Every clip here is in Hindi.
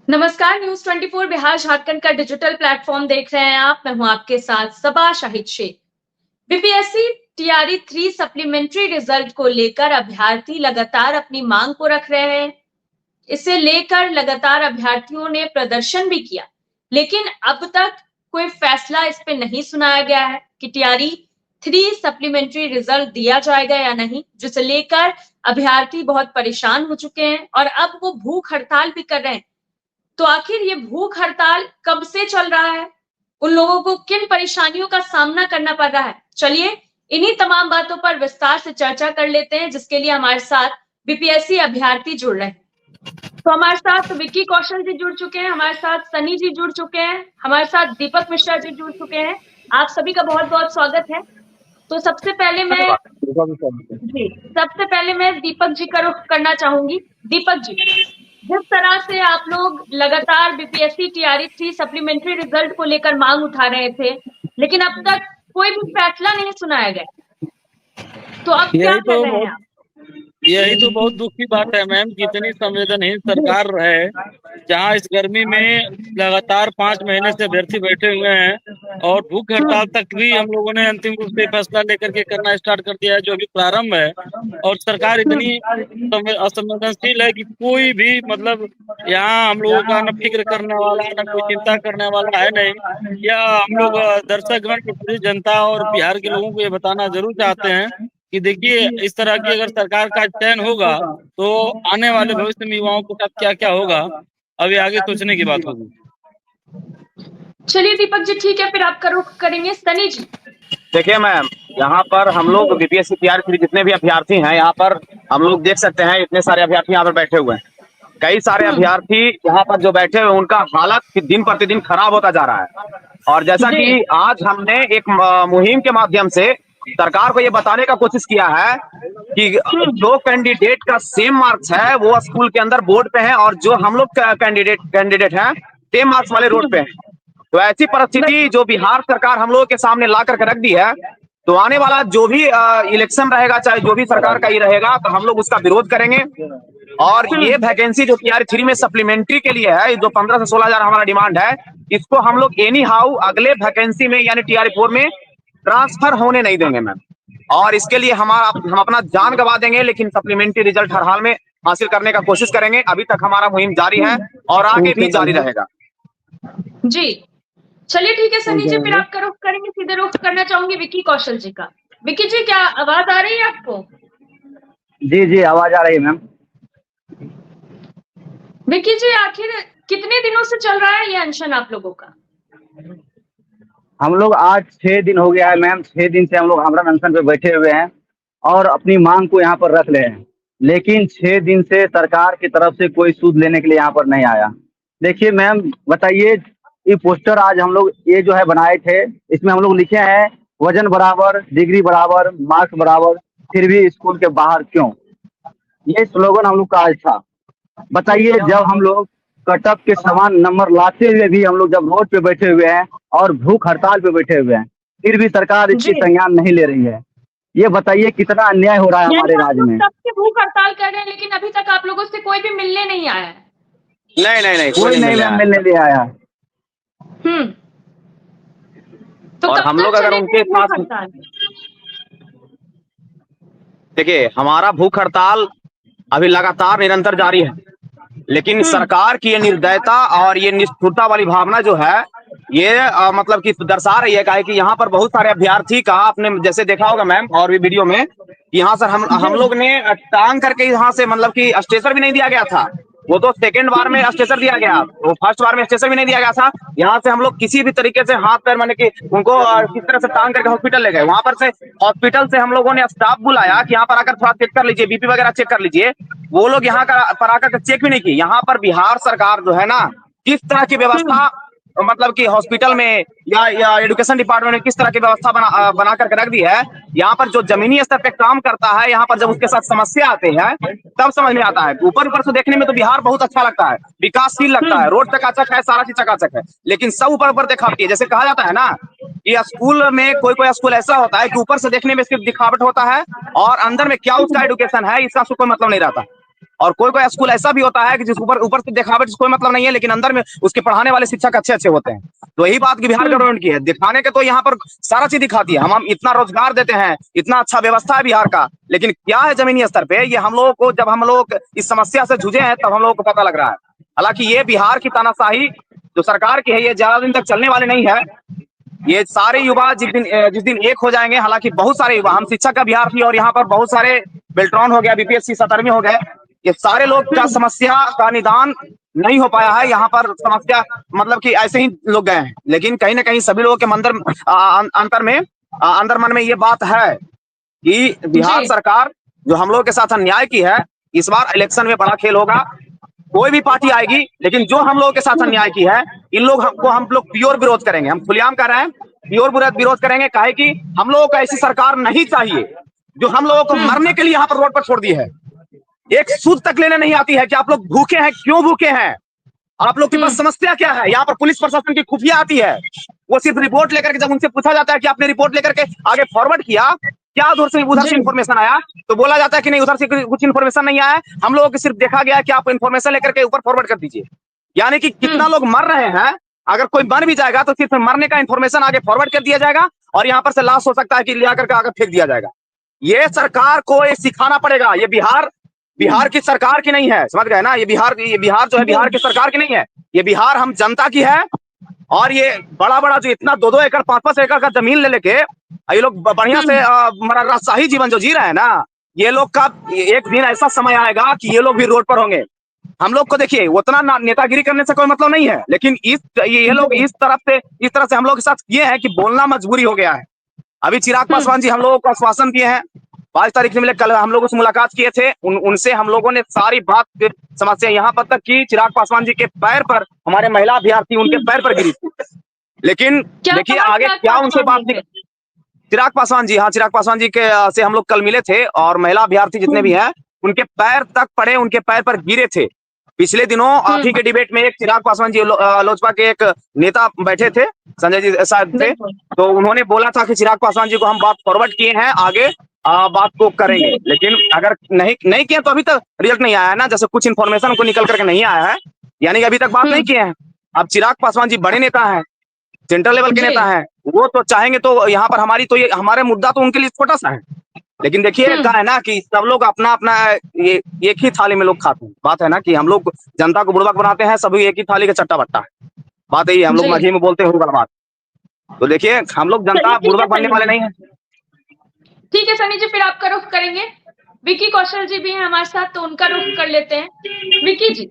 नमस्कार। न्यूज 24 बिहार झारखंड का डिजिटल प्लेटफॉर्म देख रहे हैं आप। मैं हूं आपके साथ Saba Shahid Shaikh. BPSC TRE 3 supplementary result को लेकर अभ्यर्थी लगातार अपनी मांग को रख रहे हैं। इसे लेकर लगातार अभ्यर्थियों ने प्रदर्शन भी किया, लेकिन अब तक कोई फैसला इस पे नहीं सुनाया गया है कि टीआरई 3 सप्लीमेंट्री रिजल्ट दिया जाएगा या नहीं, जिसे लेकर अभ्यर्थी बहुत परेशान हो चुके हैं और अब वो भूख हड़ताल भी कर रहे हैं। तो आखिर ये भूख हड़ताल कब से चल रहा है? उन लोगों को किन परेशानियों का सामना करना पड़ रहा है? चलिए इन्हीं तमाम बातों पर विस्तार से चर्चा कर लेते हैं, जिसके लिए हमारे साथ बीपीएससी अभ्यर्थी जुड़ रहे हैं। तो हमारे साथ विक्की कौशल जी जुड़ चुके हैं, हमारे साथ सनी जी जुड़ चुके हैं, हमारे साथ दीपक मिश्रा जी जुड़ चुके हैं। आप सभी का बहुत बहुत स्वागत है। तो सबसे पहले मैं दीपक जी का रुख करना चाहूंगी। दीपक जी, जिस तरह से आप लोग लगातार बीपीएससी टीआरई 3 सप्लीमेंट्री रिजल्ट को लेकर मांग उठा रहे थे, लेकिन अब तक कोई भी फैसला नहीं सुनाया गया, तो अब क्या कर रहे हैं आप? यही तो बहुत दुख की बात है मैम, कितनी संवेदनहीन सरकार है, जहां इस गर्मी में लगातार 5 महीने से अभ्यर्थी बैठे हुए हैं और भूख हड़ताल तक भी हम लोगों ने अंतिम रूप से फैसला लेकर के करना स्टार्ट कर दिया है, जो अभी प्रारंभ है। और सरकार इतनी असंवेदनशील है कि कोई भी मतलब यहाँ हम लोगों का न फिक्र करने वाला न कोई चिंता करने वाला है नहीं। या हम लोग दर्शकगण को, पूरी जनता और बिहार के लोगों को ये बताना जरूर चाहते हैं कि देखिए, इस तरह की अगर सरकार का चयन होगा तो आने वाले भविष्य में युवाओं के साथ क्या क्या होगा, अभी आगे सोचने की बात होगी। चलिए दीपक जी, ठीक है, फिर आपका रुख करेंगे सनी जी। देखिए मैम, यहाँ पर हम लोग बीपीएससी टीआरई जितने भी अभ्यर्थी हैं, यहाँ पर हम लोग देख सकते हैं इतने सारे अभ्यर्थी यहाँ पर बैठे हुए हैं। कई सारे अभ्यर्थी यहाँ पर जो बैठे हुए उनका हालत दिन प्रतिदिन खराब होता जा रहा है। और जैसा कि आज हमने एक मुहिम के माध्यम से सरकार को ये बताने का कोशिश किया है कि जो कैंडिडेट का सेम मार्क्स है वो स्कूल के अंदर बोर्ड पे है, और जो हम लोग कैंडिडेट हैं सेम मार्क्स वाले रोड पे हैं। तो ऐसी परिस्थिति जो बिहार सरकार हम लोगों के सामने ला करके रख दी है, तो आने वाला जो भी इलेक्शन रहेगा, चाहे जो भी सरकार का ही रहेगा, तो हम लोग उसका विरोध करेंगे। और ये वैकेंसी जो टीआरई 3 में सप्लीमेंट्री के लिए है, जो 15 से 16 हजार हमारा डिमांड है, इसको हम लोग एनी हाउ अगले वैकेंसी में यानी टीआरई 4 में ट्रांसफर होने नहीं देंगे मैम। और इसके लिए हम अपना जान गंवा देंगे, लेकिन सप्लीमेंट्री रिजल्ट हर हाल में हासिल करने का कोशिश करेंगे। अभी तक हमारा मुहिम जारी है और आगे भी जारी रहेगा जी। चलिए ठीक है सनी जी, फिर आपका रुख करेंगे। सीधे रुख करना चाहूंगी विक्की कौशल जी का। विक्की जी, क्या आवाज आ रही है आपको? जी जी, आवाज आ रही है मैम। विक्की जी, आखिर कितने दिनों से चल रहा है ये अनशन आप लोगों का? हम लोग आज 6 दिन हो गया है मैम। 6 दिन से हम लोग हमरा अनशन पे बैठे हुए हैं और अपनी मांग को यहाँ पर रख रहे हैं, लेकिन 6 दिन से सरकार की तरफ से कोई सूद लेने के लिए यहाँ पर नहीं आया। देखिए मैम, बताइए, ये पोस्टर आज हम लोग ये जो है बनाए थे, इसमें हम लोग लिखे हैं वजन बराबर, डिग्री बराबर, मार्क्स बराबर, फिर भी स्कूल के बाहर क्यों। ये स्लोगन हम लोग का आज था। बताइए, जब हम लोग कटअप के समान नंबर लाते हुए भी हम लोग जब रोड पे बैठे हुए हैं और भूख हड़ताल पे बैठे हुए हैं, फिर भी सरकार इसकी संज्ञान नहीं ले रही है। ये बताइए कितना अन्याय हो रहा है हमारे राज्य में। सबसे भूख हड़ताल कर रहे हैं, लेकिन अभी तक आप लोगों से कोई भी मिलने नहीं आया है। नहीं कोई नहीं मिलने ले आया। तो और हम लोग अगर उनके पास, देखिए, हमारा भूख हड़ताल अभी लगातार निरंतर जारी है, लेकिन सरकार की ये निर्दयता और ये निष्ठुरता वाली भावना जो है, ये मतलब कि दर्शा रही है कि यहाँ पर बहुत सारे अभ्यर्थी का आपने जैसे देखा होगा मैम और भी वीडियो में, यहाँ सर हम लोग ने टांग करके यहाँ से मतलब कि स्टेशन भी नहीं दिया गया था। वो तो सेकंड बार में स्टेशन दिया गया, वो फर्स्ट बार में स्टेशन भी नहीं दिया गया था। यहाँ से हम लोग किसी भी तरीके से हाथ पैर माने कि उनको किस तरह से टांग करके हॉस्पिटल ले गए। वहां पर से हॉस्पिटल से हम लोगों ने स्टाफ बुलाया कि यहाँ पर आकर थोड़ा चेक कर लीजिए, बीपी वगैरह चेक कर लीजिए। वो लोग यहाँ पर आकर चेक भी नहीं की। यहाँ पर बिहार सरकार जो है ना, किस तरह की व्यवस्था मतलब कि हॉस्पिटल में या एजुकेशन डिपार्टमेंट में किस तरह की व्यवस्था बना करके रख दी है। यहाँ पर जो जमीनी स्तर पे काम करता है, यहाँ पर जब उसके साथ समस्या आते हैं तब समझ में आता है। ऊपर ऊपर से देखने में तो बिहार बहुत अच्छा लगता है, विकासशील लगता है, रोड चकाचक है, सारा चीज चकाचक है, लेकिन सब ऊपर ऊपर दिखावटी है। जैसे कहा जाता है ना कि स्कूल में कोई स्कूल ऐसा होता है कि ऊपर से देखने में सिर्फ दिखावट होता है और अंदर में क्या उसका एजुकेशन है इसका कोई मतलब नहीं रहता। और कोई कोई स्कूल ऐसा भी होता है कि जिस ऊपर ऊपर से दिखावट कोई मतलब नहीं है, लेकिन अंदर में उसके पढ़ाने वाले शिक्षक अच्छे अच्छे होते हैं। तो यही बात की बिहार गवर्नमेंट की है, दिखाने के तो यहाँ पर सारा चीज दिखाती है। हम इतना रोजगार देते हैं, इतना अच्छा व्यवस्था है बिहार का, लेकिन क्या है जमीनी स्तर पे, ये हम लोगों को, जब हम लोग इस समस्या से जूझे हैं तब हम लोगों को पता लग रहा है। हालांकि ये बिहार की तानाशाही जो सरकार की है, ये ज्यादा दिन तक चलने वाले नहीं है। ये सारे युवा जिस दिन एक हो जाएंगे, हालांकि बहुत सारे युवा, हम शिक्षक का बिहार थी और यहाँ पर बहुत सारे बेल्ट्रॉन हो गया, बीपीएससी 17वीं हो गए, ये सारे लोग का समस्या का निदान नहीं हो पाया है। यहाँ पर समस्या मतलब कि ऐसे ही लोग गए हैं, लेकिन कहीं ना कहीं सभी लोगों के अंदर मन में ये बात है कि बिहार सरकार जो हम लोगों के साथ अन्याय की है, इस बार इलेक्शन में बड़ा खेल होगा। कोई भी पार्टी आएगी, लेकिन जो हम लोगों के साथ अन्याय की है, इन लोग हमको हम लोग प्योर विरोध करेंगे। हम खुलेआम कर रहे हैं, प्योर विरोध करेंगे। काहे कि हम लोगों को ऐसी सरकार नहीं चाहिए जो हम लोगों को मरने के लिए यहाँ पर रोड पर छोड़ दी है। एक सूद तक लेने नहीं आती है कि आप लोग भूखे हैं, क्यों भूखे हैं, आप लोग के पास समस्या क्या है। यहाँ पर पुलिस प्रशासन की खुफिया आती है, वो सिर्फ रिपोर्ट लेकर के, जब उनसे पूछा जाता है कि आपने रिपोर्ट लेकर के आगे फॉरवर्ड किया क्या, उधर से इन्फॉर्मेशन आया, तो बोला जाता है कि नहीं, उधर से कुछ इन्फॉर्मेशन नहीं आया, हम लोगों को सिर्फ देखा गया कि आप इन्फॉर्मेशन लेकर के ऊपर फॉरवर्ड कर दीजिए। यानी कि कितना लोग मर रहे हैं, अगर कोई मर भी जाएगा तो सिर्फ मरने का इन्फॉर्मेशन आगे फॉरवर्ड कर दिया जाएगा और यहाँ पर से लाश हो सकता है कि लिया करके आगे फेंक दिया जाएगा। ये सरकार को ये सिखाना पड़ेगा। ये बिहार की सरकार की नहीं है, समझ गए ना। ये बिहार जो है बिहार की सरकार की नहीं है, ये बिहार हम जनता की है। और ये बड़ा जो इतना 2-2 एकड़ 5-5 एकड़ का जमीन ले लेके ये लोग बढ़िया से राजशाही जीवन जो जी रहे हैं ना, ये लोग का एक दिन ऐसा समय आएगा कि ये लोग भी रोड पर होंगे। हम लोग को देखिए उतना नेतागिरी करने से कोई मतलब नहीं है, लेकिन ये लोग इस तरह से हम लोग के साथ ये है कि बोलना मजबूरी हो गया है। अभी चिराग पासवान जी हम लोगों को आश्वासन दिए हैं, 5 तारीख से मिले, कल हम लोग उससे मुलाकात किए थे, उनसे हम लोगों ने सारी बात समस्या यहाँ पर तक की, चिराग पासवान जी के पैर पर, हमारे महिला अभ्यर्थी उनके पैर पर गिरी थी, लेकिन देखिए आगे क्या उनसे बात नहीं। चिराग पासवान जी, हाँ, चिराग पासवान जी के से हम लोग कल मिले थे और महिला अभ्यर्थी जितने भी हैं उनके पैर तक पड़े, उनके पैर पर गिरे थे। पिछले दिनों आप ही के डिबेट में एक चिराग पासवान जी लोजपा के एक नेता बैठे थे, संजय जी शायद थे, तो उन्होंने बोला था कि चिराग पासवान जी को हम बात फॉरवर्ड किए हैं, आगे बात को करेंगे, लेकिन अगर नहीं किए तो अभी तक रिजल्ट नहीं आया है ना। जैसे कुछ इन्फॉर्मेशन उनको निकल करके नहीं आया है, यानी कि अभी तक बात नहीं किए हैं। अब चिराग पासवान जी बड़े नेता हैं, सेंट्रल लेवल के नेता हैं, वो तो चाहेंगे तो यहाँ पर ये हमारे मुद्दा तो उनके लिए छोटा सा है, लेकिन देखिए क्या है ना कि सब लोग अपना अपना ये एक ही थाली में लोग खाते हैं। बात है ना कि हम लोग जनता को बुड़बक बनाते हैं, सभी एक ही थाली का चट्टा बट्टा है। बात यही है, हम लोग माझी में बोलते हैं बात। तो देखिए हम लोग जनता बुड़बक बनने वाले नहीं है। ठीक है सनी जी, फिर आपका रुख करेंगे। विकी कौशल जी भी हैं हमारे साथ, तो उनका रुख कर लेते हैं। विकी जी,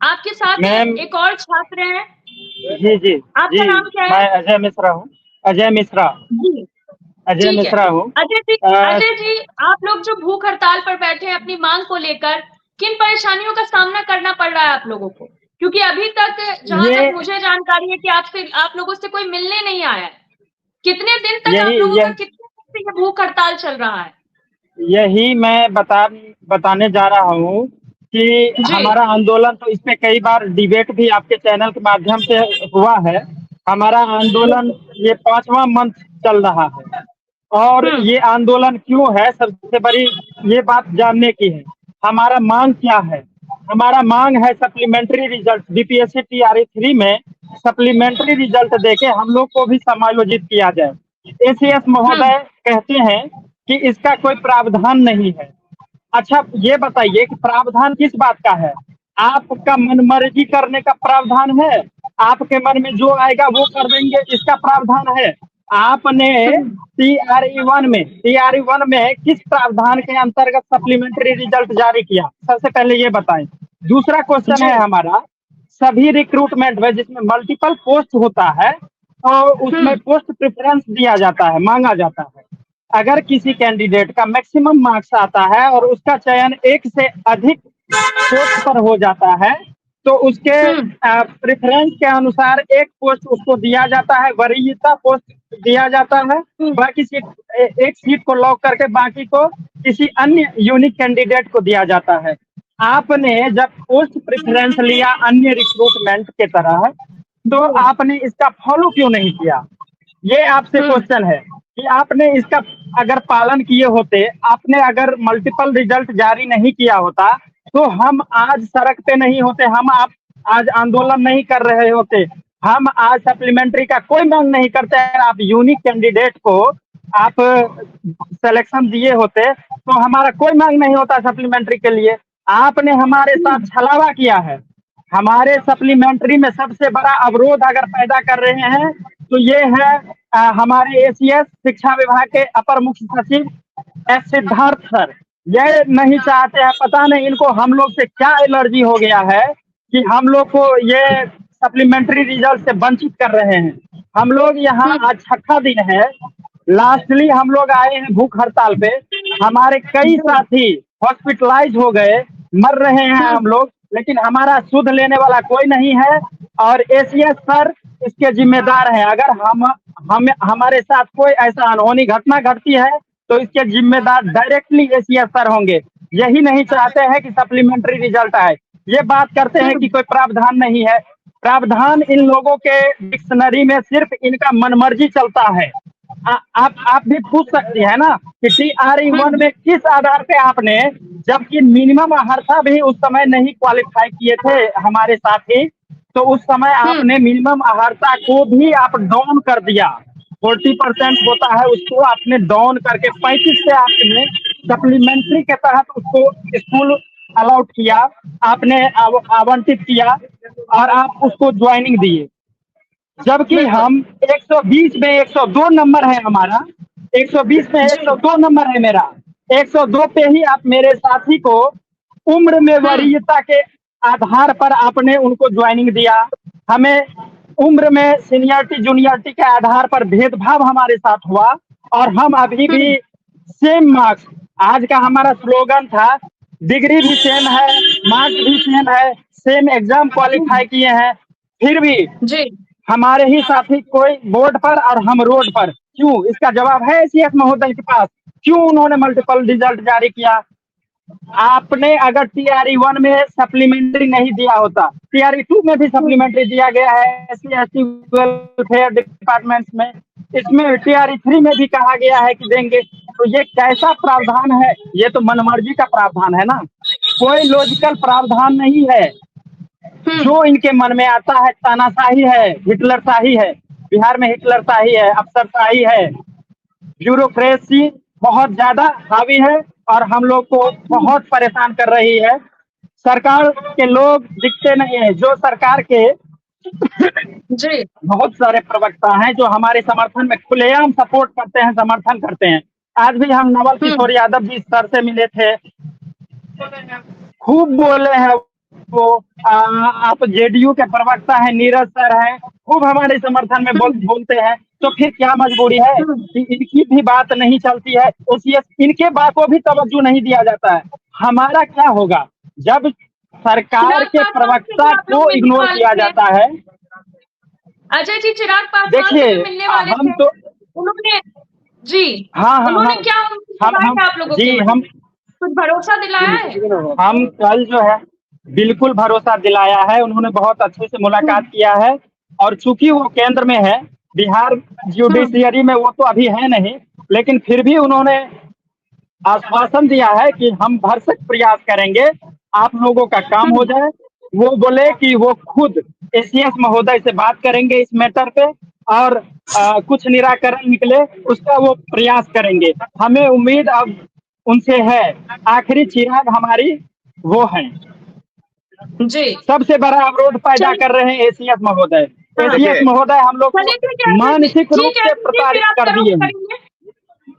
आपके साथ एक और छात्र हैं। जी आपका नाम क्या है? मैं अजय मिश्रा हूँ। अजय मिश्रा हूँ। अजय जी, आप लोग जो भूख हड़ताल पर बैठे हैं अपनी मांग को लेकर, किन परेशानियों का सामना करना पड़ रहा है आप लोगों को? क्योंकि अभी तक जहां तक मुझे जानकारी है कि आप लोगों से कोई मिलने नहीं आया है। कितने दिन तक आप लोगों का, कितने दिन से ये भूख हड़ताल चल रहा है? यही मैं बताने जा रहा हूँ कि हमारा आंदोलन, तो इसमें कई बार डिबेट भी आपके चैनल के माध्यम से हुआ है। हमारा आंदोलन ये 5वां मंथ चल रहा है और ये आंदोलन क्यों है, सबसे बड़ी ये बात जानने की है। हमारा मांग क्या है? हमारा मांग है सप्लीमेंट्री रिजल्ट, बीपीएससी टीआरई 3 में सप्लीमेंट्री रिजल्ट देके हम लोग को भी समायोजित किया जाए। एसीएस महोदय कहते हैं कि इसका कोई प्रावधान नहीं है। अच्छा ये बताइए कि प्रावधान किस बात का है? आपका मनमर्जी करने का प्रावधान है? आपके मन में जो आएगा वो कर देंगे, इसका प्रावधान है? आपने टीआरई 1 में किस प्रावधान के अंतर्गत सप्लीमेंट्री रिजल्ट जारी किया? सबसे पहले ये बताएं। दूसरा क्वेश्चन है हमारा, सभी रिक्रूटमेंट में जिसमें मल्टीपल पोस्ट होता है तो उसमें पोस्ट प्रेफरेंस दिया जाता है, मांगा जाता है। अगर किसी कैंडिडेट का मैक्सिमम मार्क्स आता है और उसका चयन 1 से अधिक पोस्ट पर हो जाता है तो उसके प्रेफरेंस के अनुसार एक पोस्ट उसको दिया जाता है, वरीयता पोस्ट दिया जाता है। बाकी एक सीट को लॉक करके बाकी को किसी अन्य यूनिक कैंडिडेट को दिया जाता है। आपने जब पोस्ट प्रेफरेंस लिया अन्य रिक्रूटमेंट के तरह, तो आपने इसका फॉलो क्यों नहीं किया? ये आपसे क्वेश्चन है कि आपने इसका अगर पालन किए होते, आपने अगर मल्टीपल रिजल्ट जारी नहीं किया होता तो हम आज सड़क पे नहीं होते, हम आप आज आंदोलन नहीं कर रहे होते, हम आज सप्लीमेंट्री का कोई मांग नहीं करते। अगर आप यूनिक कैंडिडेट को आप सिलेक्शन दिए होते तो हमारा कोई मांग नहीं होता सप्लीमेंट्री के लिए। आपने हमारे साथ छलावा किया है। हमारे सप्लीमेंट्री में सबसे बड़ा अवरोध अगर पैदा कर रहे हैं तो ये है हमारे एसीएस शिक्षा विभाग के अपर मुख्य सचिव एस सिद्धार्थ सर। ये नहीं चाहते हैं, पता नहीं इनको हम लोग से क्या एलर्जी हो गया है कि हम लोग को ये सप्लीमेंट्री रिजल्ट से वंचित कर रहे हैं। हम लोग यहाँ आज छठा दिन है, लास्टली हम लोग आए हैं भूख हड़ताल पे। हमारे कई साथी हॉस्पिटलाइज हो गए, मर रहे हैं हम लोग, लेकिन हमारा सुध लेने वाला कोई नहीं है और एसीएस सर इसके जिम्मेदार हैं। अगर हम हमारे साथ कोई ऐसा अनहोनी घटना घटती है तो इसके जिम्मेदार डायरेक्टली एसीएस सर होंगे। यही नहीं चाहते हैं कि सप्लीमेंट्री रिजल्ट आए। ये बात करते हैं कि कोई प्रावधान नहीं है। प्रावधान इन लोगों के डिक्शनरी में सिर्फ इनका मनमर्जी चलता है। आप भी पूछ सकती है ना कि TRE1 में किस आधार पे आपने, जबकि मिनिमम अहर्ता भी उस समय नहीं क्वालिफाई किए थे हमारे साथी, तो उस समय आपने मिनिमम अहर्ता को भी आप डाउन कर दिया। 40% होता है उसको आपने डाउन करके 35 से आपने सप्लीमेंट्री के तहत उसको स्कूल अलाउट किया, आपने आवंटित किया और आप उसको ज्वाइनिंग दिए। जबकि हम 120 में 102 नंबर है हमारा, 120 में 102 नंबर है मेरा, 102 पे ही आप मेरे साथी को उम्र में वरीयता के आधार पर आपने उनको ज्वाइनिंग दिया। हमें उम्र में सीनियरिटी जूनियरिटी के आधार पर भेदभाव हमारे साथ हुआ और हम अभी भी सेम मार्क्स, आज का हमारा स्लोगन था डिग्री भी सेम है, मार्क्स भी सेम है, सेम एग्जाम क्वालिफाई किए हैं, फिर भी जी हमारे ही साथी कोई बोर्ड पर और हम रोड पर। क्यों? इसका जवाब है एसीएस महोदय के पास। क्यों उन्होंने मल्टीपल रिजल्ट जारी किया? आपने अगर TRE1 में सप्लीमेंट्री नहीं दिया होता, TRE2 में भी सप्लीमेंट्री दिया गया है SC/ST वेलफेयर डिपार्टमेंट में, इसमें TRE3 में भी कहा गया है कि देंगे। तो ये कैसा प्रावधान है? ये तो मनमर्जी का प्रावधान है ना, कोई लॉजिकल प्रावधान नहीं है। जो इनके मन में आता है तानाशाही है, हिटलरशाही है। बिहार में हिटलरशाही है, अफसरशाही है, ब्यूरोक्रेसी बहुत ज्यादा हावी है और हम लोग को बहुत परेशान कर रही है। सरकार के लोग दिखते नहीं है। जो सरकार के जी बहुत सारे प्रवक्ता हैं जो हमारे समर्थन में खुलेआम सपोर्ट करते हैं, समर्थन करते हैं। आज भी हम नवल किशोर यादव जी सर से मिले थे, खूब बोले हैं वो। आप जेडीयू के प्रवक्ता हैं, नीरज सर हैं, खूब हमारे समर्थन में बोलते हैं। तो फिर क्या मजबूरी है कि इनकी भी बात नहीं चलती है, इनके बात को भी तवज्जो नहीं दिया जाता है। हमारा क्या होगा जब सरकार के प्रवक्ता को इग्नोर किया जाता है? अजय जी, चिराग पासवान देखिए, से मिलने वाले हम थे, तो उन्होंने जी हाँ उन्होंने क्या हम आप लोगों जी के हम कुछ भरोसा दिलाया है? हम कल जो है बिल्कुल भरोसा दिलाया है। उन्होंने बहुत अच्छे से मुलाकात किया है और चूंकि वो केंद्र में है, बिहार जुडिशियरी में वो तो अभी है नहीं, लेकिन फिर भी उन्होंने आश्वासन दिया है कि हम भरसक प्रयास करेंगे आप लोगों का काम हो जाए। वो बोले कि वो खुद एसीएस महोदय से बात करेंगे इस मैटर पे और कुछ निराकरण निकले उसका वो प्रयास करेंगे। हमें उम्मीद अब उनसे है, आखिरी चिराग हमारी वो है। जी सबसे बड़ा अवरोध पैदा कर रहे हैं एसीएस महोदय। एसीएस महोदय हम लोग चलिए, ठीक है को मानसिक रूप ठीक है, से प्रताड़ित फिर कर आपका दिए रुख हैं। करेंगे।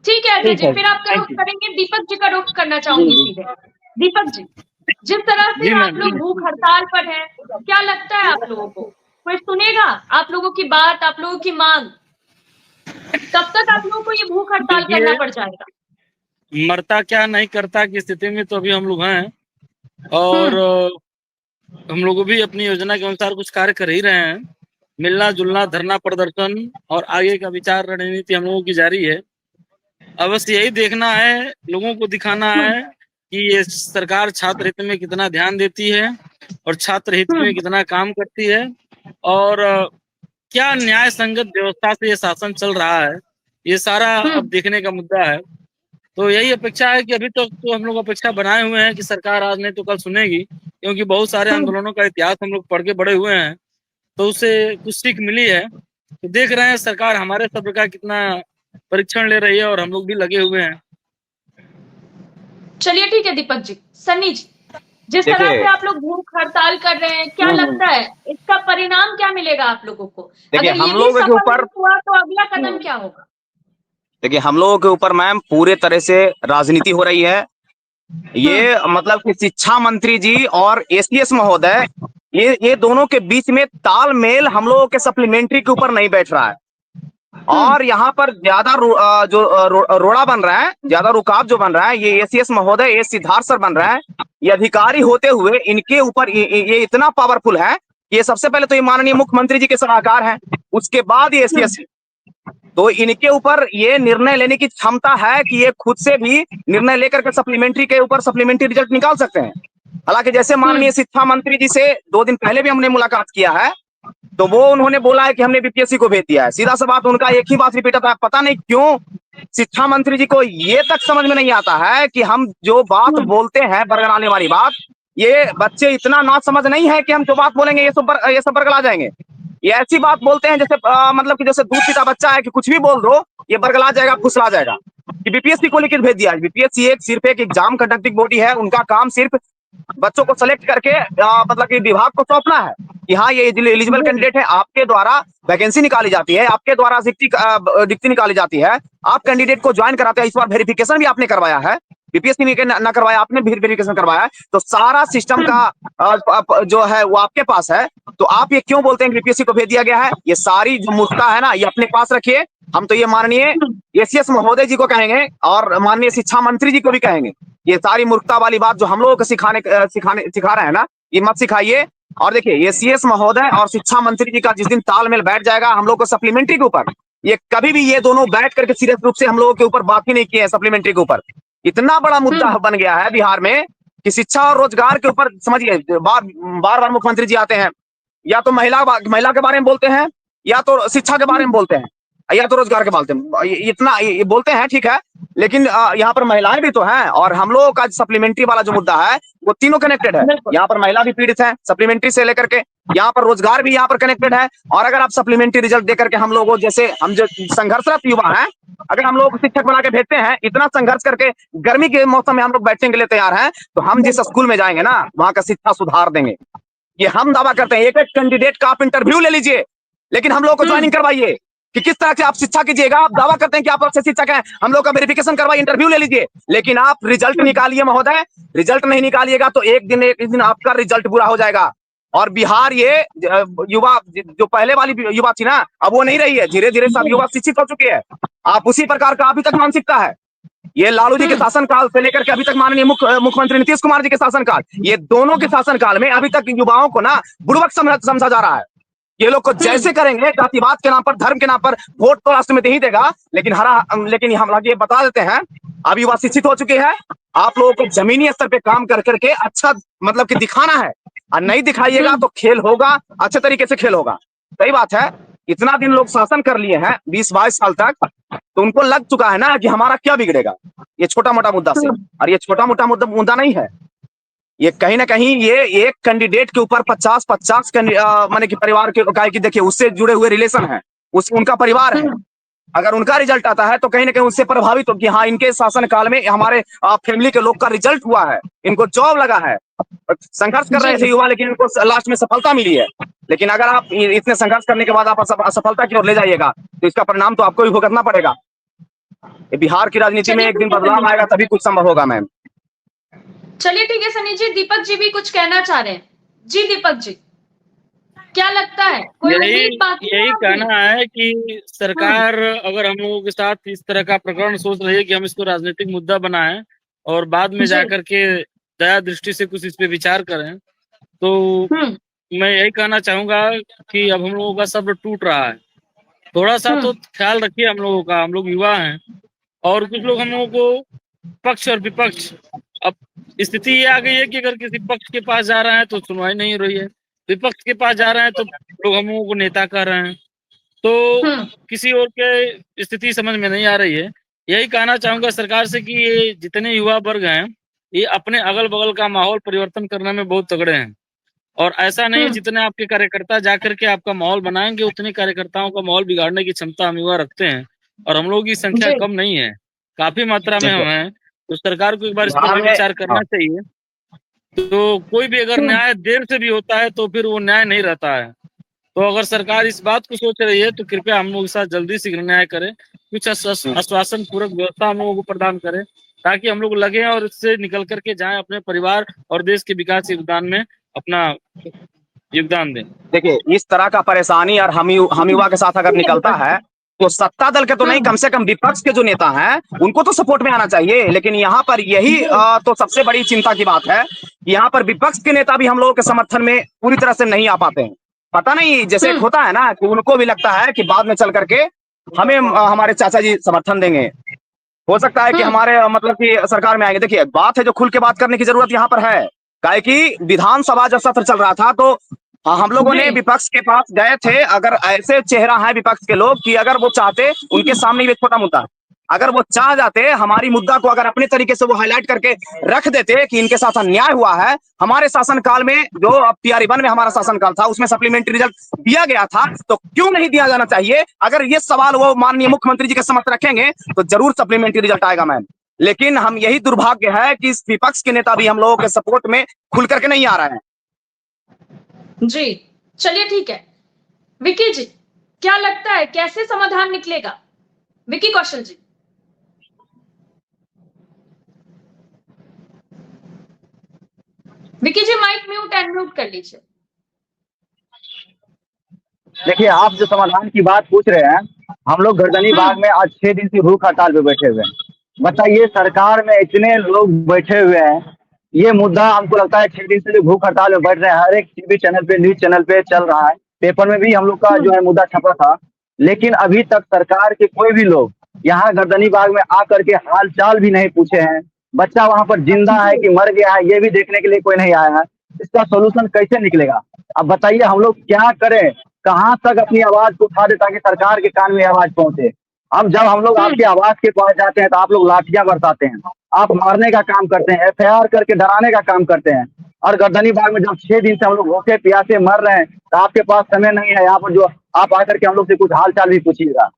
ठीक है अजय ठीक जी, है, फिर आपका रुख थैंक यू। करेंगे। दीपक जी का रुख करना चाहूंगी जी। सीधे। दीपक जी, जिस तरह से जी आप मैम। लोग भूख हड़ताल पर हैं, क्या लगता है आप लोगों को कोई सुनेगा आप लोगों की बात, आप लोगों की मांग? कब तक आप लोगों को ये भूख हड़ताल करना देखिए, पड़ जाएगा? मरता क्या नहीं करता की स्थिति में तो अभी हम लोग हैं और हम लोग भी अपनी योजना के अनुसार कुछ कार्य कर ही रहे हैं। मिलना जुलना, धरना प्रदर्शन और आगे का विचार रणनीति हम लोगों की जारी है। अब बस यही देखना है, लोगों को दिखाना है कि ये सरकार छात्र हित में कितना ध्यान देती है और छात्र हित में कितना काम करती है और क्या न्याय संगत व्यवस्था से ये शासन चल रहा है, ये सारा अब देखने का मुद्दा है। तो यही अपेक्षा है कि अभी तक तो हम लोग अपेक्षा बनाए हुए हैं कि सरकार आज नहीं तो कल सुनेगी, क्योंकि बहुत सारे आंदोलनों का इतिहास हम लोग पढ़ के बड़े हुए हैं, तो उससे कुछ सीख मिली है। तो देख रहे हैं सरकार हमारे सब्र का कितना परीक्षण ले रही है, और हम लोग भी लगे हुए हैं। चलिए ठीक है दीपक जी। सन्नी जी, जिस तरह देखिए से आप लोग भूख हड़ताल कर रहे हैं, क्या लगता है इसका परिणाम क्या मिलेगा आप लोगों को? देखिए अगर ये हम भी लोगों के सफल ऊपर नहीं हुआ तो अगला कदम क्या होगा? देखिए हम लोगों के ऊपर मैम पूरे तरह से राजनीति हो रही है। ये मतलब कि शिक्षा मंत्री जी और एसीएस महोदय, ये दोनों के बीच में तालमेल हम लोगों के सप्लीमेंट्री के ऊपर नहीं बैठ रहा है। और यहाँ पर ज्यादा रोड़ा बन रहा है, ज्यादा रुकाव जो बन रहा है, ये एसीएस महोदय, ये सिद्धार्थ सर बन रहा है। ये अधिकारी होते हुए इनके ऊपर ये इतना पावरफुल है कि ये सबसे पहले तो ये माननीय मुख्यमंत्री जी के सलाहकार हैं, उसके बाद ये एसीएस है। तो इनके ऊपर ये निर्णय लेने की क्षमता है कि ये खुद से भी निर्णय लेकर के सप्लीमेंट्री के ऊपर सप्लीमेंट्री रिजल्ट निकाल सकते हैं। हालांकि जैसे माननीय शिक्षा मंत्री जी से 2 दिन पहले भी हमने मुलाकात किया है, तो वो उन्होंने बोला है कि हमने बीपीएससी को भेज दिया है। सीधा सा बात, उनका एक ही बात रिपीट होता है, पता नहीं क्यों शिक्षा मंत्री जी को ये तक समझ में नहीं आता है कि हम जो बात बोलते हैं बरगलाने वाली बात, ये बच्चे इतना ना समझ नहीं है कि हम जो बात बोलेंगे ये सब बरगला जाएंगे। ये ऐसी बात बोलते हैं जैसे मतलब कि जैसे दूध पीता बच्चा है कि कुछ भी बोल दो ये बरगला जाएगा, फुसला जाएगा। कि बीपीएससी को लेकर भेज दिया। बीपीएससी सिर्फ एक एग्जाम कंडक्टिंग बॉडी है, उनका काम सिर्फ बच्चों को सेलेक्ट करके मतलब कि विभाग को सौंपना है कि हाँ ये एलिजिबल कैंडिडेट है, आपके द्वारा वैकेंसी निकाली जाती है, आपके द्वारा रिक्ति निकाली जाती है, आप कैंडिडेट को ज्वाइन कराते हैं। इस बार वेरिफिकेशन भी आपने करवाया है, बीपीएससी में ना करवाया, आपने भी वेरिफिकेशन करवाया है, तो सारा सिस्टम का जो है वो आपके पास है। तो आप ये क्यों बोलते हैं कि बीपीएससी को भेज दिया गया है? ये सारी जो मूर्खता है ना, ये अपने पास रखिए। हम तो ये माननीय एसीएस महोदय जी को कहेंगे और माननीय शिक्षा मंत्री जी को भी कहेंगे, ये सारी मूर्खता वाली बात जो हम लोगों को सिखा रहे हैं ना, ये मत सिखाइए। और देखिए एसीएस महोदय और शिक्षा मंत्री जी का जिस दिन तालमेल बैठ जाएगा हम लोग को सप्लीमेंट्री के ऊपर, ये कभी भी ये दोनों बैठ करके सीरियस रूप से हम लोगों के ऊपर बात ही नहीं किए हैं सप्लीमेंट्री के ऊपर। इतना बड़ा मुद्दा बन गया है बिहार में कि शिक्षा और रोजगार के ऊपर समझिए बार बार मुख्यमंत्री जी आते हैं, या तो महिला के बारे में बोलते हैं, या तो शिक्षा के बारे में बोलते हैं, या तो रोजगार के बोलते हैं। इतना ये बोलते हैं ठीक है, लेकिन यहाँ पर महिलाएं भी तो हैं, और हम लोगों का सप्लीमेंट्री वाला जो मुद्दा है वो तीनों कनेक्टेड है। यहाँ पर महिला भी पीड़ित है सप्लीमेंट्री से लेकर के, यहाँ पर रोजगार भी यहाँ पर कनेक्टेड है। और अगर आप सप्लीमेंट्री रिजल्ट देकर के हम लोगों जैसे हम जो संघर्षरत युवा हैं, अगर हम लोगों को शिक्षक बना के भेजते हैं, इतना संघर्ष करके गर्मी के मौसम में हम लोग बैठने के लिए तैयार हैं, तो हम जिस स्कूल में जाएंगे ना वहां का शिक्षा सुधार देंगे। ये हम दावा करते हैं। एक एक कैंडिडेट का आप इंटरव्यू ले लीजिए, लेकिन हम लोग को ज्वाइनिंग करवाइए कि किस तरह से आप शिक्षा कीजिएगा। आप दावा करते हैं कि आप अच्छे शिक्षक हैं, हम लोग का वेरिफिकेशन करवाइए, इंटरव्यू ले लीजिए, लेकिन आप रिजल्ट निकालिए महोदय। रिजल्ट नहीं निकालिएगा तो एक दिन आपका रिजल्ट बुरा हो जाएगा। और बिहार ये युवा जो पहले वाली युवा थी ना, अब वो नहीं रही है। धीरे धीरे सब युवा शिक्षित हो चुके हैं। आप उसी प्रकार का अभी तक मानसिकता है। ये लालू जी के शासनकाल से लेकर के अभी तक माननीय मुख्यमंत्री नीतीश कुमार जी के शासनकाल, ये दोनों के शासनकाल में अभी तक युवाओं को ना बुड़बक समझा जा रहा है। ये लोग को जैसे करेंगे, जातिवाद के नाम पर, धर्म के नाम पर, वोट तो राष्ट्र में दे ही देगा, लेकिन हम लोग ये बता देते हैं, अब युवा शिक्षित हो चुके हैं। आप लोगों को जमीनी स्तर पे काम कर करके अच्छा मतलब कि दिखाना है, और नहीं दिखाइएगा तो खेल होगा, अच्छे तरीके से खेल होगा। सही बात है। इतना दिन लोग शासन कर लिए हैं 20-22 साल तक, तो उनको लग चुका है ना कि हमारा क्या बिगड़ेगा ये छोटा मोटा मुद्दा से। और ये छोटा मोटा मुद्दा नहीं है, ये कहीं ना कहीं ये एक कैंडिडेट के ऊपर 50-50 माने कि परिवार के देखिए उससे जुड़े हुए रिलेशन है, उनका परिवार है। अगर उनका रिजल्ट आता है तो कहीं ना कहीं उससे प्रभावित हो कि हाँ इनके शासन काल में हमारे फैमिली के लोग का रिजल्ट हुआ है, इनको जॉब लगा है। संघर्ष कर रहे थे युवा, लेकिन इनको लास्ट में सफलता मिली है। लेकिन अगर आप इतने संघर्ष करने के बाद आप असफलता की ओर ले जाइएगा तो इसका परिणाम तो आपको भी भुगतना पड़ेगा। बिहार की राजनीति में एक दिन बदलाव आएगा तभी कुछ संभव होगा मैम। चलिए ठीक है सनी जी, दीपक जी भी कुछ कहना चाह रहे हैं। जी दीपक जी, क्या लगता है, कोई उम्मीद बाकी है यही आपकी? कहना है कि सरकार अगर हम लोगों के साथ इस तरह का प्रकरण सोच रही है कि हम इसको राजनीतिक मुद्दा बनाएं और बाद में जाकर के दया दृष्टि से कुछ इस पे विचार करें, तो मैं यही कहना चाहूंगा कि अब हम लोगों का सब्र टूट रहा है। थोड़ा सा तो ख्याल रखिए हम लोगों का, हम लोग युवा हैं, और कुछ लोग हम लोगों को पक्ष और विपक्ष, अब स्थिति ये आ गई है कि अगर किसी पक्ष के पास जा रहे हैं तो सुनवाई नहीं हो रही है, विपक्ष के पास जा रहे हैं तो लोग हम लोगों को नेता कह रहे हैं। तो किसी और के स्थिति समझ में नहीं आ रही है। यही कहना चाहूंगा सरकार से कि ये जितने युवा वर्ग हैं ये अपने अगल बगल का माहौल परिवर्तन करने में बहुत तगड़े हैं। और ऐसा नहीं है जितने आपके कार्यकर्ता जाकर के आपका माहौल बनाएंगे उतने कार्यकर्ताओं का माहौल बिगाड़ने की क्षमता हम युवा रखते हैं। और हम लोग की संख्या जी कम नहीं है, काफी मात्रा में हम देखिए हैं। तो सरकार को एक बार इस पर बिहार भी में विचार हाँ, करना चाहिए। तो कोई भी अगर न्याय देर से भी होता है तो फिर वो न्याय नहीं रहता है। तो अगर सरकार इस बात को सोच रही है तो कृपया हम लोग के साथ जल्दी से न्याय करें, कुछ आश्वासन पूर्वक व्यवस्था हम लोगों को प्रदान करें ताकि हम लोग लगे और इससे निकल करके जाएं अपने परिवार और देश के विकास योगदान में अपना योगदान दें। देखिए इस तरह का परेशानी और हम युवा के साथ अगर निकलता है तो सत्ता दल के तो नहीं, कम से कम विपक्ष के जो नेता हैं उनको तो सपोर्ट में आना चाहिए। लेकिन यहाँ पर यही तो सबसे बड़ी चिंता की बात है कि यहाँ पर विपक्ष के नेता भी हम लोगों के समर्थन में पूरी तरह से नहीं आ पाते हैं। पता नहीं, जैसे एक होता है ना कि उनको भी लगता है कि बाद में चल करके हमें हमारे चाचा जी समर्थन देंगे, हो सकता है कि हमारे मतलब कि सरकार में आएंगे। देखिए बात है जो खुल के बात करने की जरूरत यहाँ पर है, काहे कि विधानसभा जब सत्र चल रहा था तो हम लोगों ने जी विपक्ष के पास गए थे। अगर ऐसे चेहरा है विपक्ष के लोग कि अगर वो चाहते, उनके सामने ये छोटा मुद्दा, अगर वो चाह जाते हमारी मुद्दा को अगर अपने तरीके से वो हाईलाइट करके रख देते कि इनके साथ अन्याय हुआ है, हमारे शासनकाल में जो PRE 1 में हमारा शासनकाल था उसमें सप्लीमेंट्री रिजल्ट दिया गया था, तो क्यों नहीं दिया जाना चाहिए? अगर ये सवाल वो माननीय मुख्यमंत्री जी के समक्ष रखेंगे तो जरूर सप्लीमेंट्री रिजल्ट आएगा मैम। लेकिन हम यही दुर्भाग्य है कि इस विपक्ष के नेता भी हम लोगों के सपोर्ट में खुल करके नहीं आ रहे हैं। जी चलिए ठीक है। विकी जी क्या लगता है कैसे समाधान निकलेगा? विकी कौशल जी। विकी जी माइक म्यूट अनम्यूट कर लीजिए। देखिए आप जो समाधान की बात पूछ रहे हैं, हम लोग गर्दनी बाग में आज 6 दिन से भूख हड़ताल पे बैठे हुए हैं। बताइए सरकार में इतने लोग बैठे हुए हैं, ये मुद्दा हमको लगता है 6 दिन से जो भूख हड़ताल में बैठ रहे हैं, हर एक टीवी चैनल पे, न्यूज चैनल पे चल रहा है, पेपर में भी हम लोग का जो है मुद्दा छपा था। लेकिन अभी तक सरकार के कोई भी लोग यहाँ गर्दनी बाग में आकर के हाल चाल भी नहीं पूछे हैं। बच्चा वहां पर जिंदा है कि मर गया है ये भी देखने के लिए कोई नहीं आया है। इसका सोल्यूशन कैसे निकलेगा? अब बताइए हम लोग क्या करें, कहाँ तक अपनी आवाज को उठा दे ताकि सरकार के कान में आवाज पहुंचे। अब जब हम लोग आपकी आवाज के पास जाते हैं तो आप लोग लाठियां बरसाते हैं, आप मारने का काम करते हैं, FIR करके डराने का काम करते हैं। और गर्दनी बाग में जब 6 दिन से हम लोग भूखे प्यासे मर रहे हैं तो आपके पास समय नहीं है यहाँ पर जो आप आकर के हम लोग से कुछ हाल चाल भी पूछिएगा।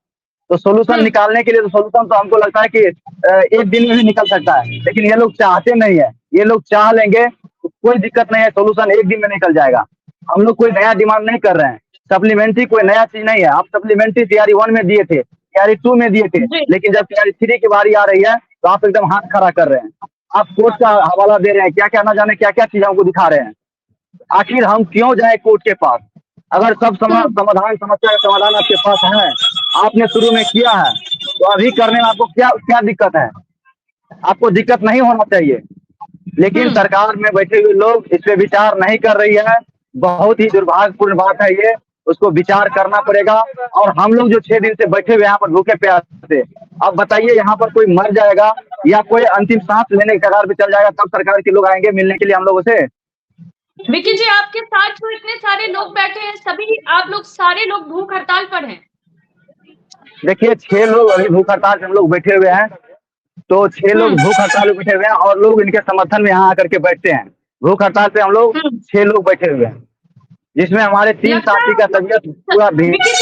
तो सोल्यूशन निकालने के लिए तो सोल्यूशन तो हमको लगता है कि एक दिन में भी निकल सकता है, लेकिन ये लोग चाहते नहीं है। ये लोग चाह लेंगे तो कोई दिक्कत नहीं है, सोल्यूशन एक दिन में निकल जाएगा। हम लोग कोई नया डिमांड नहीं कर रहे हैं, सप्लीमेंट्री कोई नया चीज नहीं है। आप सप्लीमेंट्री TRE 1 में दिए थे, TRE 2 में दिए थे, लेकिन जब TRE 3 की बारी आ रही है तो आप एकदम हाथ खड़ा कर रहे हैं। आप कोर्ट का हवाला दे रहे हैं, क्या क्या ना जाने क्या क्या चीज हमको दिखा रहे हैं। आखिर हम क्यों जाए कोर्ट के पास? अगर सब समाधान समस्या का समाधान आपके पास है, आपने शुरू में किया है, तो अभी करने में आपको क्या क्या दिक्कत है? आपको दिक्कत नहीं होना चाहिए। लेकिन सरकार में बैठे हुए लोग इस पे विचार नहीं कर रही है। बहुत ही दुर्भाग्यपूर्ण बात है ये, उसको विचार करना पड़ेगा। और हम लोग जो 6 दिन से बैठे हुए यहाँ पर भूखे प्यासे, अब बताइए यहाँ पर कोई मर जाएगा या कोई अंतिम सांस लेने के कगार पे चल जाएगा तब सरकार के लोग आएंगे मिलने के लिए हम लोगों से। विकी जी आपके साथ जो इतने सारे लोग बैठे हैं सभी आप लोग सारे लोग भूख हड़ताल पर हैं? देखिए 6 लोग अभी भूख हड़ताल पे हम लोग बैठे हुए हैं, तो 6 लोग भूख हड़ताल पे बैठे हुए हैं और लोग इनके समर्थन में यहाँ आकर के बैठते हैं। भूख हड़ताल पे हम लोग 6 लोग बैठे हुए हैं, जिसमें हमारे 3 साथी का तबीयत पूरा विकी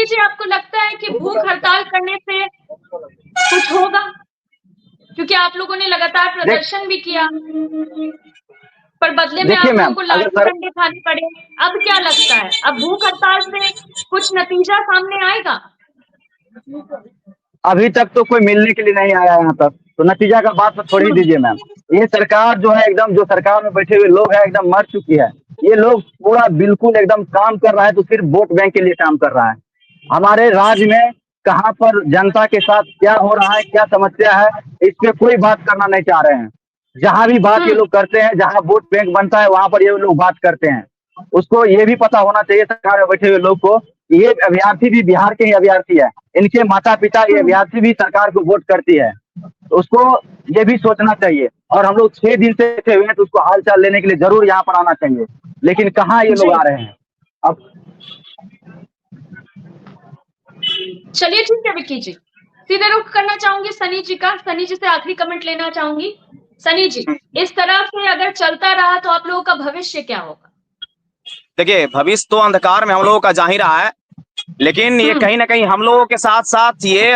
जी आपको लगता है कि भूख हड़ताल करने से कुछ होगा? क्योंकि आप लोगों ने लगातार प्रदर्शन भी किया पर बदले में आप लोगों को लाठी डंडे खाने पड़े। अब क्या लगता है, अब भूख हड़ताल से कुछ नतीजा सामने आएगा? अभी तक तो कोई मिलने के लिए नहीं आया यहाँ तक, तो नतीजा का बात तो छोड़ ही दीजिए मैम। ये सरकार जो है एकदम, जो सरकार में बैठे हुए लोग हैं एकदम मर चुकी है। ये लोग पूरा बिल्कुल एकदम काम कर रहा है तो सिर्फ वोट बैंक के लिए काम कर रहा है। हमारे राज्य में कहाँ पर जनता के साथ क्या हो रहा है, क्या समस्या है, इस पे कोई बात करना नहीं चाह रहे हैं। जहाँ भी बात ये लोग करते हैं, जहाँ वोट बैंक बनता है वहां पर ये लोग बात करते हैं। उसको ये भी पता होना चाहिए सरकार में बैठे हुए लोग को, ये अभ्यर्थी भी बिहार के ही अभ्यर्थी है, इनके माता पिता ये अभ्यर्थी भी सरकार को वोट करती है, तो उसको ये भी सोचना चाहिए। और हम लोग 6 दिन से बैठे हुए हैं तो उसको हाल चाल लेने के लिए जरूर यहाँ पर आना चाहिए, लेकिन कहाँ ये लोग आ रहे हैं अब। चलिए ठीक है विक्की जी, सीधे रुख करना चाहूंगी सनी जी का, सनी जी से आखिरी कमेंट लेना चाहूंगी। सनी जी, इस तरह से अगर चलता रहा तो आप लोगों का भविष्य क्या होगा? देखिए, भविष्य तो अंधकार में हम लोगों का जा ही रहा है, लेकिन ये कहीं ना कहीं हम लोगों के साथ साथ ये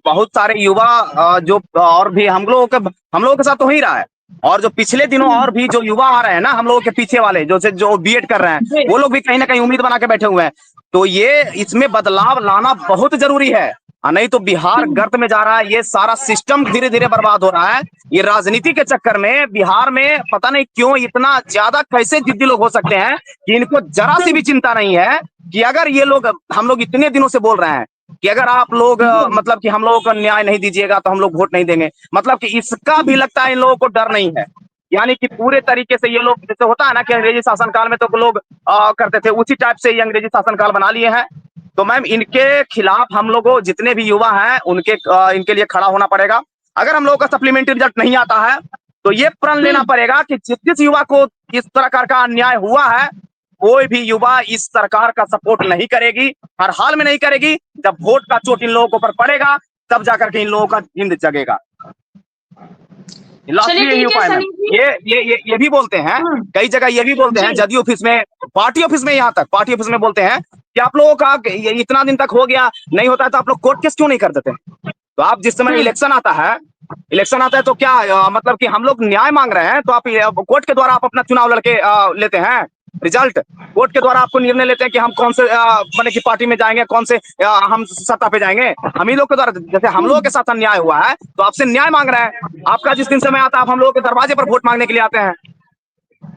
बहुत सारे युवा जो और भी हम लोगों के साथ तो हो ही रहा है। और जो पिछले दिनों और भी जो युवा आ रहे हैं ना, हम लोगों के पीछे वाले जो बीएड कर रहे हैं, जी। वो लोग भी कहीं ना कहीं उम्मीद बना के बैठे हुए हैं। तो ये इसमें बदलाव लाना बहुत जरूरी है, नहीं तो बिहार गर्त में जा रहा है। ये सारा सिस्टम धीरे धीरे बर्बाद हो रहा है। ये राजनीति के चक्कर में बिहार में पता नहीं क्यों इतना ज्यादा कैसे जिद्दी लोग हो सकते हैं कि इनको जरा सी भी चिंता नहीं है कि अगर ये लोग, हम लोग इतने दिनों से बोल रहे हैं कि अगर आप लोग मतलब कि हम लोगों को न्याय नहीं दीजिएगा तो हम लोग वोट नहीं देंगे, मतलब कि इसका भी लगता है इन लोगों को डर नहीं है। यानी कि पूरे तरीके से ये लोग, जैसे होता है ना कि अंग्रेजी शासनकाल में तो लोग करते थे, उसी टाइप से ये अंग्रेजी शासनकाल बना लिए हैं। तो मैम, इनके खिलाफ हम लोगों जितने भी युवा हैं इनके लिए खड़ा होना पड़ेगा। अगर हम लोगों का सप्लीमेंट्री रिजल्ट नहीं आता है तो ये प्रण लेना पड़ेगा कि जिस जिस युवा को इस प्रकार का अन्याय हुआ है, कोई भी युवा इस सरकार का सपोर्ट नहीं करेगी, हर हाल में नहीं करेगी। जब वोट का चोट इन लोगों के ऊपर पड़ेगा तब जाकर के इन लोगों का जिंद जगेगा। लास्टली यही उपाय है। ये भी बोलते हैं, कई जगह ये भी बोलते हैं, जदयू ऑफिस में, पार्टी ऑफिस में, यहाँ तक पार्टी ऑफिस में बोलते हैं कि आप लोगों का इतना दिन तक हो गया, नहीं होता है तो आप लोग कोर्ट केस क्यों नहीं कर देते? तो आप जिस समय इलेक्शन आता है तो क्या मतलब कि हम लोग न्याय मांग रहे हैं तो आप कोर्ट के द्वारा आप अपना चुनाव लड़के लेते हैं। रिजल्ट कोर्ट के द्वारा आपको निर्णय लेते हैं कि हम कौन से माने की पार्टी में जाएंगे, कौन से हम सत्ता पे जाएंगे। हम ही लोग के द्वारा, जैसे हम लोगों के साथ अन्याय हुआ है तो आपसे न्याय मांग रहे हैं। आपका जिस दिन समय आता है आप हम लोगों के दरवाजे पर वोट मांगने के लिए आते हैं।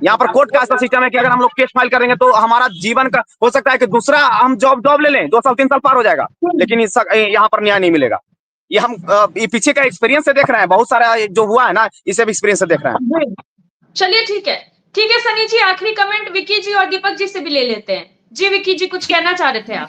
यहाँ पर कोर्ट का ऐसा सिस्टम है कि अगर हम लोग केस फाइल करेंगे तो हमारा जीवन का हो सकता है कि दूसरा हम जॉब ले लें, 2 साल 3 साल पार हो जाएगा, लेकिन यहाँ पर न्याय नहीं मिलेगा। ये हम ये पीछे का एक्सपीरियंस से देख रहे हैं, बहुत सारा जो हुआ है ना, इसे भी एक्सपीरियंस से देख रहे हैं। चलिए ठीक है सनी जी, आखिरी कमेंट विकी जी और दीपक जी से भी ले लेते हैं। जी विकी जी, कुछ कहना चाह रहे थे आप?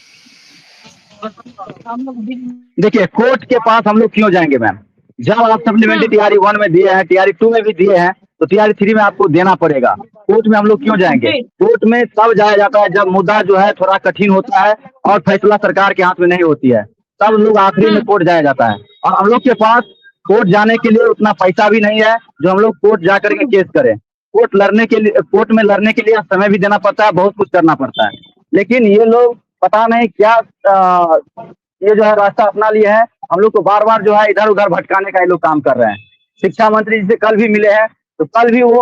देखिए, कोर्ट के पास हम लोग क्यों जाएंगे मैम? जब आप सप्लीमेंट्री टीआरई 1 में दिए हैं, टीआरई 2 में भी दिए हैं, तो टीआरई 3 में आपको देना पड़ेगा। कोर्ट में हम लोग क्यों जाएंगे? कोर्ट में तब जाया जाता है जब मुद्दा जो है थोड़ा कठिन होता है और फैसला सरकार के हाथ में नहीं होती है, तब लोग आखिरी में कोर्ट जाया जाता है। और हम लोग के पास कोर्ट जाने के लिए उतना पैसा भी नहीं है जो हम लोग कोर्ट जा करके केस करें। कोर्ट में लड़ने के लिए समय भी देना पड़ता है, बहुत कुछ करना पड़ता है। लेकिन ये लोग पता नहीं क्या ये जो है रास्ता अपना लिए है, हम लोग को बार बार जो है इधर उधर भटकाने का ये लोग काम कर रहे हैं। शिक्षा मंत्री जी से कल भी मिले हैं, तो कल भी वो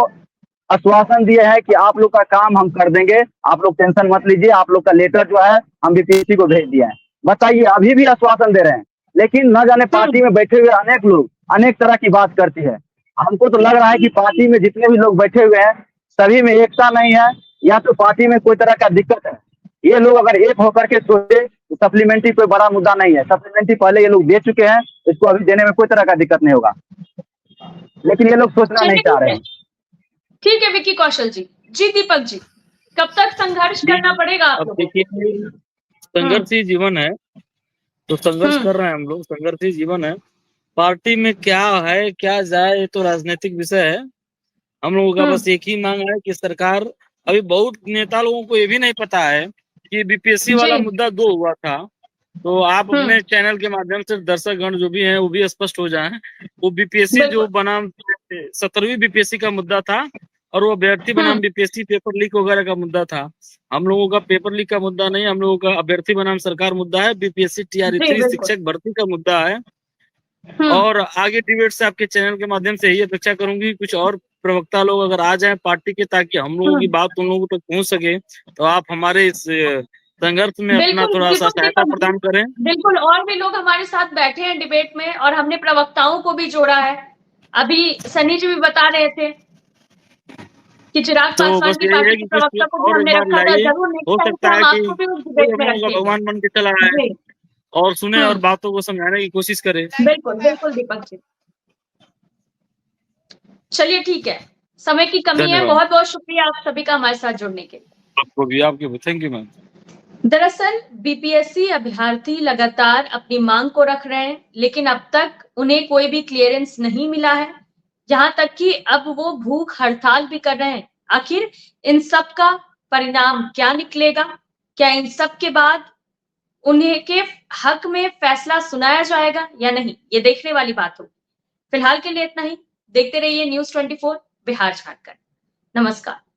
आश्वासन दिए हैं कि आप लोग का काम हम कर देंगे, आप लोग टेंशन मत लीजिए, आप लोग का लेटर जो है हम बीपीएससी को भेज दिए हैं। बताइए, अभी भी आश्वासन दे रहे हैं, लेकिन न जाने पार्टी में बैठे हुए अनेक लोग अनेक तरह की बात करती है। हमको तो लग रहा है कि पार्टी में जितने भी लोग बैठे हुए हैं सभी में एकता नहीं है, या तो पार्टी में कोई तरह का दिक्कत है। ये लोग अगर एक होकर के सोचे तो सप्लीमेंट्री कोई बड़ा मुद्दा नहीं है। सप्लीमेंट्री पहले ये लोग दे चुके हैं, इसको अभी देने में कोई तरह का दिक्कत नहीं होगा, लेकिन ये लोग सोचना नहीं चाह रहे हैं। ठीक है विकी कौशल जी। जी दीपक जी, कब तक संघर्ष करना पड़ेगा आप लोगों को? संघर्ष ही जीवन है, तो संघर्ष कर रहे हैं हम लोग, संघर्ष ही जीवन है। पार्टी में क्या है क्या जाए ये तो राजनीतिक विषय है। हम लोगों का बस एक ही मांग है कि सरकार, अभी बहुत नेता लोगों को ये भी नहीं पता है कि बीपीएससी वाला मुद्दा 2 हुआ था। तो आप अपने चैनल के माध्यम से दर्शक गण जो भी हैं वो भी स्पष्ट हो जाएं। वो बीपीएससी जो बनाम 17वीं बीपीएससी का मुद्दा था और वो अभ्यर्थी बनाम बीपीएससी पेपर लीक वगैरह का मुद्दा था। हम लोगों का पेपर लीक का मुद्दा नहीं, हम लोगों का अभ्यर्थी बनाम सरकार मुद्दा है, बीपीएससी टीआरई 3 शिक्षक भर्ती का मुद्दा है। और आगे डिबेट से आपके चैनल के माध्यम से यही अपेक्षा करूंगी कुछ और प्रवक्ता लोग अगर आ जाएं पार्टी के, ताकि हम लोगों की बात उन लोगों तक पहुंच सके, तो आप हमारे इस संघर्ष में अपना थोड़ा सा सहायता प्रदान करें। बिल्कुल, और भी लोग हमारे साथ बैठे हैं डिबेट में और हमने प्रवक्ताओं को भी जोड़ा है। अभी सनी जी भी बता रहे थे कि चिराग पासवान की पार्टी के प्रवक्ता को भी हमने रखा था। जरूर हो सकता है कि कि भगवान बन के चला है और सुने और बातों को समझाने की कोशिश करे। बिल्कुल बिल्कुल दीपक जी। चलिए ठीक है, समय की कमी है। बहुत बहुत शुक्रिया आप सभी का हमारे साथ जुड़ने के लिए। आपको भी, आपके थैंक यू मैम। दरअसल बीपीएससी अभ्यर्थी लगातार अपनी मांग को रख रहे हैं, लेकिन अब तक उन्हें कोई भी क्लियरेंस नहीं मिला है। यहां तक कि अब वो भूख हड़ताल भी कर रहे हैं। आखिर इन सब का परिणाम क्या निकलेगा? क्या इन सब के बाद उन्हें के हक में फैसला सुनाया जाएगा या नहीं, ये देखने वाली बात होगी। फिलहाल के लिए इतना ही। देखते रहिए न्यूज़ 24 बिहार झारखंड। नमस्कार।